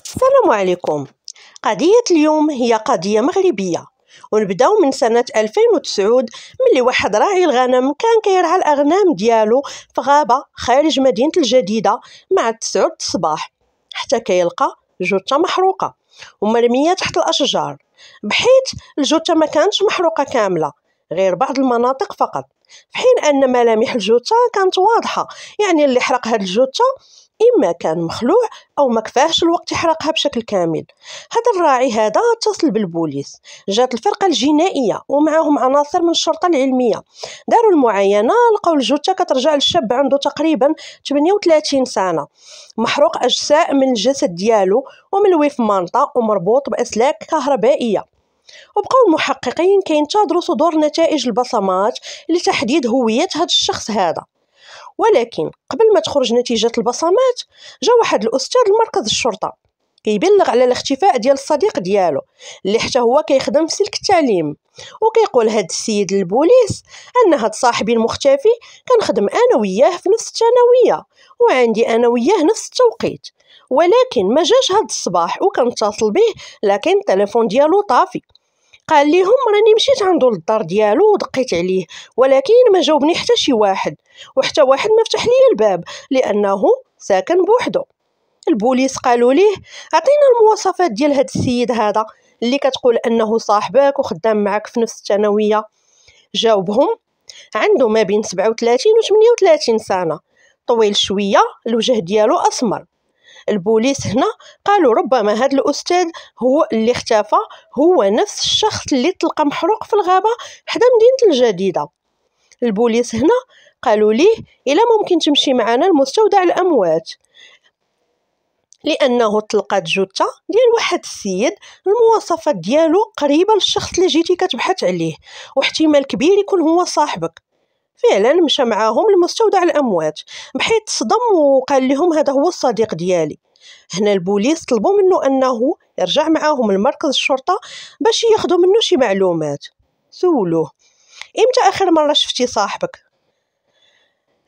السلام عليكم. قضية اليوم هي قضية مغربية، ونبداو من سنة 2009 ملي واحد راعي الغنم كان كيرعى الأغنام ديالو في غابة خارج مدينة الجديدة مع 9 الصباح، حتى كيلقى جثة محروقة ومرمية تحت الأشجار، بحيث الجثة ما كانتش محروقة كاملة، غير بعض المناطق فقط، في حين أن ملامح الجثة كانت واضحة. يعني اللي حرق هاد الجثة إما كان مخلوع أو ما كفاهش الوقت يحرقها بشكل كامل. هذا الراعي هذا اتصل بالبوليس، جات الفرقة الجنائية ومعهم عناصر من الشرطة العلمية، داروا المعاينة، لقاو الجثة كترجع للشاب عنده تقريبا 38 سنة، محروق أجزاء من الجسد ديالو وملوي في مانطا ومربوط بأسلاك كهربائية. وبقاو المحققين كينتظروا صدور نتائج البصمات لتحديد هوية هذا الشخص هذا. ولكن قبل ما تخرج نتيجة البصمات، جا واحد الأستاذ لمركز الشرطة كيبلغ على الاختفاء ديال الصديق ديالو اللي حتى هو كيخدم في سلك التعليم، وكيقول هاد السيد للبوليس ان هاد صاحبي المختفي كنخدم انا وياه في نفس الثانويه، وعندي انا وياه نفس التوقيت، ولكن ما جاش هاد الصباح وكنتصل به لكن التليفون ديالو طافي. قال ليهم راني مشيت عنده للدار ديالو ودقيت عليه، ولكن ما جاوبني حتى شي واحد، وحتى واحد ما فتح لي الباب لانه ساكن بوحده. البوليس قالوا ليه عطينا المواصفات ديال هاد السيد هذا اللي كتقول انه صاحبك وخدام معك في نفس الثانويه. جاوبهم عنده ما بين 37 و 38 سنه، طويل شويه، الوجه ديالو اسمر. البوليس هنا قالوا ربما هذا الأستاذ هو اللي اختفى، هو نفس الشخص اللي تلقى محروق في الغابة حدا مدينة الجديدة. البوليس هنا قالوا ليه إلا ممكن تمشي معنا لمستودع الأموات، لأنه تلقات جثة ديال واحد السيد المواصفات ديالو قريبة للشخص اللي جيتي كتبحث عليه، واحتمال كبير يكون هو صاحبك. فعلا مشى معاهم لمستودع الأموات، بحيث تصدم وقال لهم هذا هو الصديق ديالي. هنا البوليس طلبوا منه أنه يرجع معاهم لمركز الشرطة باش ياخدوا منه شي معلومات. سولوه إمتى آخر مرة شفتي صاحبك؟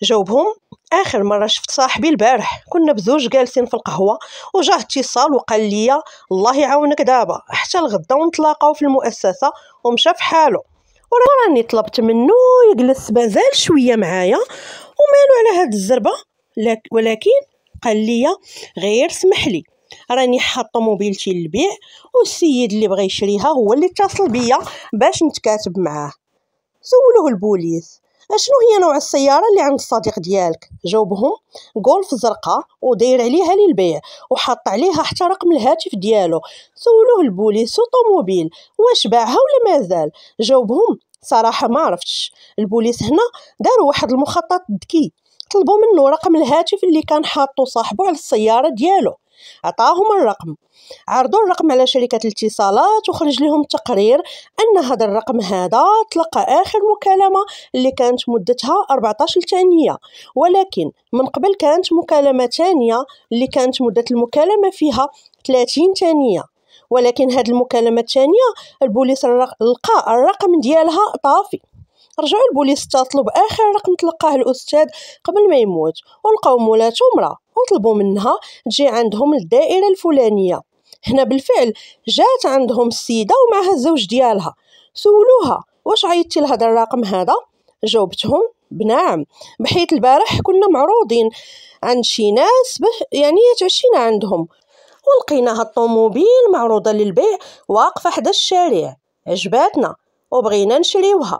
جاوبهم آخر مرة شفت صاحبي البارح، كنا بزوج جالسين في القهوة وجاه اتصال وقال لي الله يعاونك دابا حتى الغدا ونتلاقاو في المؤسسة، ومشى في حاله. وراني طلبت منه يجلس مازال شويه معايا ومالو على هاد الزربه، ولكن قال لي غير سمح لي راني حاط طوموبيلتي للبيع، والسيد اللي بغى يشريها هو اللي اتصل بيا باش نتكاتب معاه. سولوه البوليس اشنو هي نوع السياره اللي عند الصديق ديالك؟ جاوبهم غولف زرقاء وداير عليها للبيع وحط عليها حتى رقم الهاتف ديالو. سولوه البوليس طوموبيل واش باعها ولا مازال؟ جاوبهم صراحه ما عرفتش. البوليس هنا داروا واحد المخطط ذكي، طلبوا منه رقم الهاتف اللي كان حاطو صاحبه على السياره ديالو، عطاهم الرقم، عرضوا الرقم على شركة الاتصالات وخرج لهم تقرير أن هذا الرقم هذا تلقى آخر مكالمة اللي كانت مدتها 14 ثانية، ولكن من قبل كانت مكالمة ثانية اللي كانت مدة المكالمة فيها 30 ثانية، ولكن هذه المكالمة الثانية البوليس لقى الرقم ديالها طافي. رجعوا البوليس اتصلوا بآخر رقم تلقاه الأستاذ قبل ما يموت، ولقاو مولاته مرأة وطلبوا منها تجي عندهم الدائرة الفلانية. هنا بالفعل جات عندهم السيدة ومعها الزوج ديالها. سولوها واش عيطتي لهذا الرقم هذا؟ جاوبتهم بنعم، بحيث البارح كنا معروضين عند شي ناس يعني تعشينا عندهم، ولقينا الطوموبيل معروضة للبيع واقفة حدا الشارع، عجباتنا وبغينا نشريوها،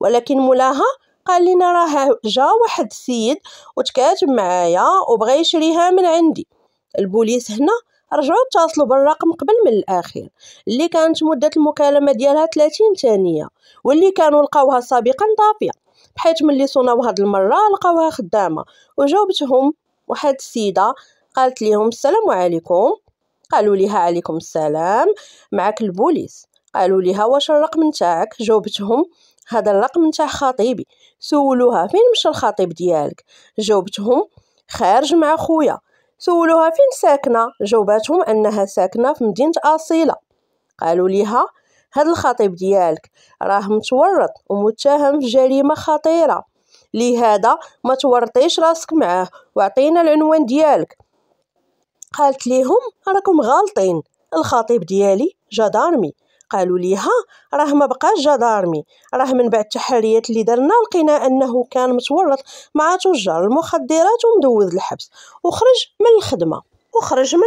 ولكن مولاها قال لنا راه جا واحد السيد وتكاتب معايا وبغى يشريها من عندي. البوليس هنا رجعوا اتصلوا بالرقم قبل من الأخير اللي كانت مدة المكالمة ديالها 30 ثانية، واللي كانوا لقاوها سابقا طافية، بحيث ملي صوناو هاد المرة لقاوها خدامة. وجاوبتهم واحد السيدة قالت لهم السلام عليكم. قالوا لها عليكم السلام، معك البوليس. قالوا لها واش الرقم نتاعك؟ جاوبتهم هذا الرقم نتاع خطيبي. سولوها فين مشى الخطيب ديالك؟ جاوبتهم خارج مع خويا. سولوها فين ساكنه؟ جاوبتهم انها ساكنه في مدينه اصيله. قالوا لها هذا الخطيب ديالك راه متورط ومتهم في جريمه خطيره، لهذا ما تورطيش راسك معاه، وعطينا العنوان ديالك. قالت ليهم راكم غالطين، الخطيب ديالي جدارمي. قالوا ليها راه ما بقاش جدارمي، راه من بعد التحريات اللي درنا لقينا انه كان متورط مع تجار المخدرات ومدوز الحبس وخرج من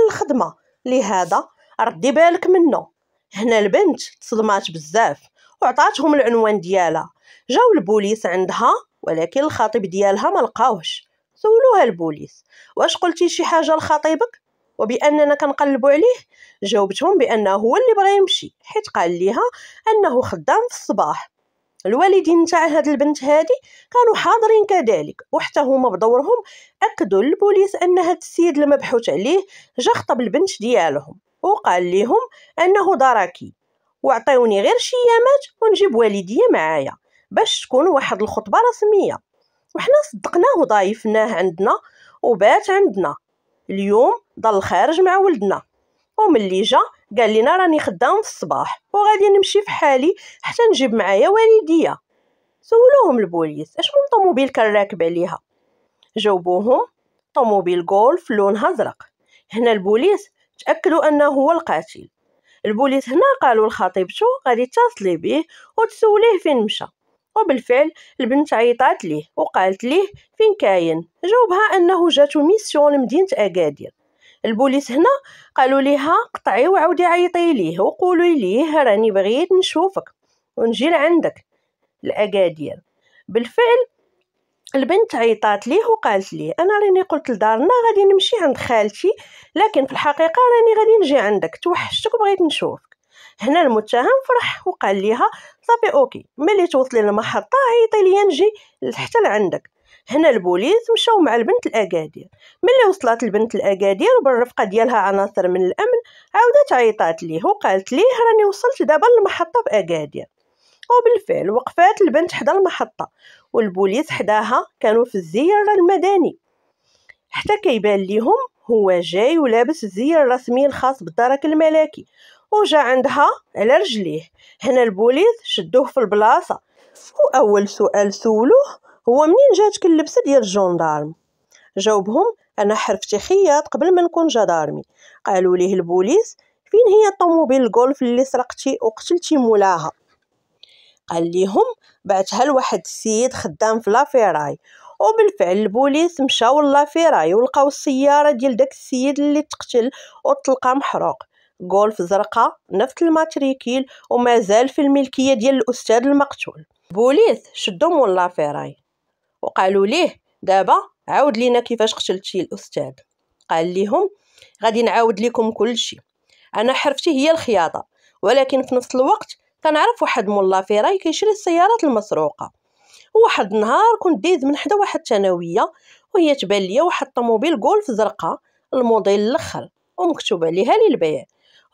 الخدمه. لهذا ردي بالك منه. هنا البنت تصدمات بزاف وعطاتهم العنوان ديالها. جاو البوليس عندها ولكن الخطيب ديالها ما لقاوش. سولوها البوليس واش قلتي شي حاجه لخطيبك وباننا كنقلبوا عليه؟ جاوبتهم بانه هو اللي بغى يمشي حيت قال ليها انه خدام في الصباح. الوالدين تاع هاد البنت هادي كانوا حاضرين كذلك، وحتى هما بدورهم اكدوا للبوليس ان هاد السيد المبحوث عليه جا خطب البنت ديالهم وقال لهم انه ضراكي وعطيوني غير شي ايامات ونجيب والديه معايا باش تكون واحد الخطبه رسميه. وحنا صدقناه وضايفناه عندنا وبات عندنا. اليوم ضل خارج مع ولدنا وملي جا قال لنا راني خدام في الصباح وغادي نمشي في حالي حتى نجيب معايا والديا. سولوهم البوليس اش من طوموبيل كان راكب عليها؟ جاوبوهم طوموبيل غولف لونها ازرق. هنا البوليس تاكدوا انه هو القاتل. البوليس هنا قالوا لخطيبته غادي تتصلي به وتسوليه فين مشى. وبالفعل البنت عيطات ليه وقالت ليه فين كاين. جاوبها انه جاتو ميسيون لمدينه اكادير. البوليس هنا قالوا ليها قطعي وعاودي عيطي ليه وقولي ليه راني بغيت نشوفك ونجي لعندك لاكادير. بالفعل البنت عيطات ليه وقالت ليه انا راني قلت لدارنا غادي نمشي عند خالتي، لكن في الحقيقه راني غادي نجي عندك، توحشتك وبغيت نشوفك. هنا المتهم فرح وقال ليها صافي اوكي، ملي توصلي للمحطه عيطي لي نجي حتى لعندك. هنا البوليس مشاو مع البنت لاكادير. ملي وصلت البنت لاكادير وبالرفقه ديالها عناصر من الامن عاودت عيطات ليه وقالت ليه راني وصلت دابا للمحطه باكادير. وبالفعل وقفات البنت حدا المحطه والبوليس حداها كانوا في الزير المدني حتى كيبان ليهم هو جاي ولابس الزي الرسمي الخاص بالدرك الملكي وجا عندها على رجليه. هنا البوليس شدوه في البلاصه واول سؤال سولوه هو منين جاتك اللبسه ديال الجندارم؟ جاوبهم انا حرفتي خياط قبل ما نكون جدارمي. قالوا ليه البوليس فين هي الطوموبيل الغولف اللي سرقتي وقتلتي مولاها؟ قال ليهم بعتها لواحد السيد خدام في لافيراي. وبالفعل البوليس مشاو لافيراي ولقاو السياره ديال داك السيد اللي تقتل وتلقى محروق غولف زرقاء نفس الماتريكيل ومازال في الملكيه ديال الاستاذ المقتول. البوليس شدو مول لافيراي وقالوا ليه دابا عاود لينا كيفاش قتلتي الاستاذ. قال ليهم غادي نعاود لكم كل شيء، انا حرفتي هي الخياطه ولكن في نفس الوقت كنعرف واحد مولا فيراي كيشري السيارات المسروقه. وواحد النهار كنت دايز من حدا واحد الثانويه وهي تبان ليا واحد طوموبيل غولف زرقاء الموديل الاخر ومكتوب عليها للبيع.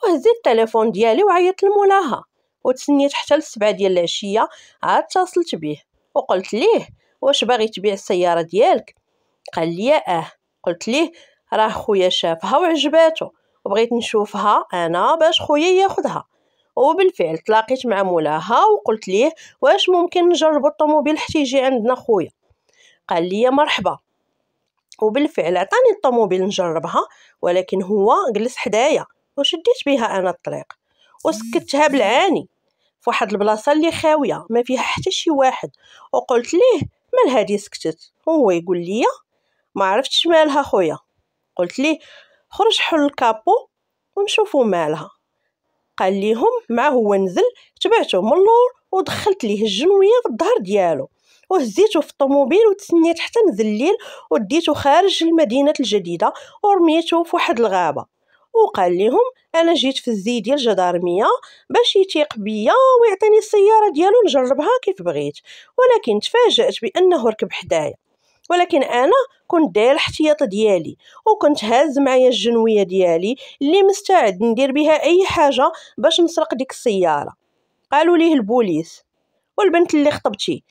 وهزيت التليفون ديالي وعيطت لمولاها وتسنيت حتى ل7 ديال العشيه عاد اتصلت به وقلت ليه واش باغي تبيع السياره ديالك؟ قال لي قلت ليه راه خويا شافها وعجباتو وبغيت نشوفها انا باش خويا ياخذها. وبالفعل تلاقيت مع مولاها وقلت ليه واش ممكن نجرب الطوموبيل حتى يجي عندنا خويا؟ قال لي مرحبا. وبالفعل عطاني الطوموبيل نجربها ولكن هو جلس حدايا وشديت بها انا الطريق وسكتها بالعاني في واحد البلاصه اللي خاويه ما فيها حتى شي واحد. وقلت ليه مال هادي سكتت؟ هو يقول لي ما عرفتش مالها خويا. قلت ليه خرج حل الكابو ونشوفوا مالها. قال ليهم مع هو نزل تبعته من اللور ودخلت ليه الجنويه في الظهر ديالو وهزيته في الطوموبيل وتسنيت حتى نزل الليل وديته خارج المدينه الجديده ورميته في واحد الغابه. وقال لهم انا جيت في الزي ديال الجدارميه باش يثيق بيا ويعطيني السياره ديالو نجربها كيف بغيت، ولكن تفاجأت بانه ركب حدايا. ولكن انا كنت داير الاحتياط ديالي وكنت هاز معايا الجنويه ديالي اللي مستعد ندير بها اي حاجه باش نسرق ديك السياره. قالوا ليه البوليس والبنت اللي خطبتي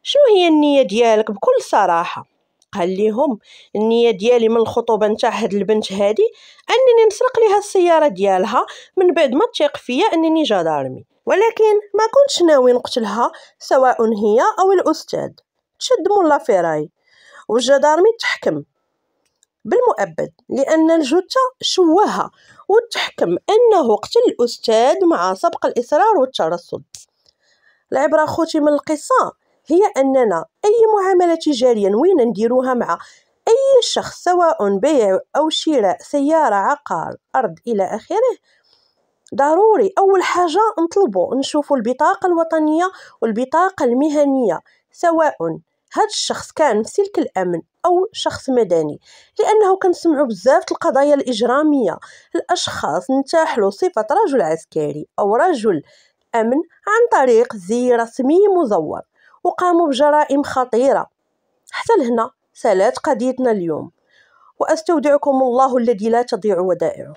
شنو هي النيه ديالك بكل صراحه؟ قال لهم النيه ديالي من الخطوبه نتاع هاد البنت هادي انني نسرق ليها السياره ديالها من بعد ما تثيق فيا انني جدارمي، ولكن ما كنتش ناوي نقتلها سواء هي او الاستاذ. تشد مولا فيراي والجدارمي تحكم بالمؤبد، لأن الجثة شوهها وتحكم أنه قتل الأستاذ مع سبق الإصرار والترصد. العبرة خوتي من القصة هي أننا أي معاملة تجارية نوينا نديروها مع أي شخص، سواء بيع أو شراء سيارة، عقار، أرض إلى آخره، ضروري أول حاجة نطلبوا نشوفوا البطاقة الوطنية والبطاقة المهنية، سواء هذا الشخص كان في سلك الأمن أو شخص مدني، لأنه كنسمعوا بزاف القضايا الإجرامية الأشخاص انتحلوا صفة رجل عسكري أو رجل أمن عن طريق زي رسمي مزور وقاموا بجرائم خطيرة. حتى لهنا سالات قضيتنا اليوم، وأستودعكم الله الذي لا تضيع ودائعه.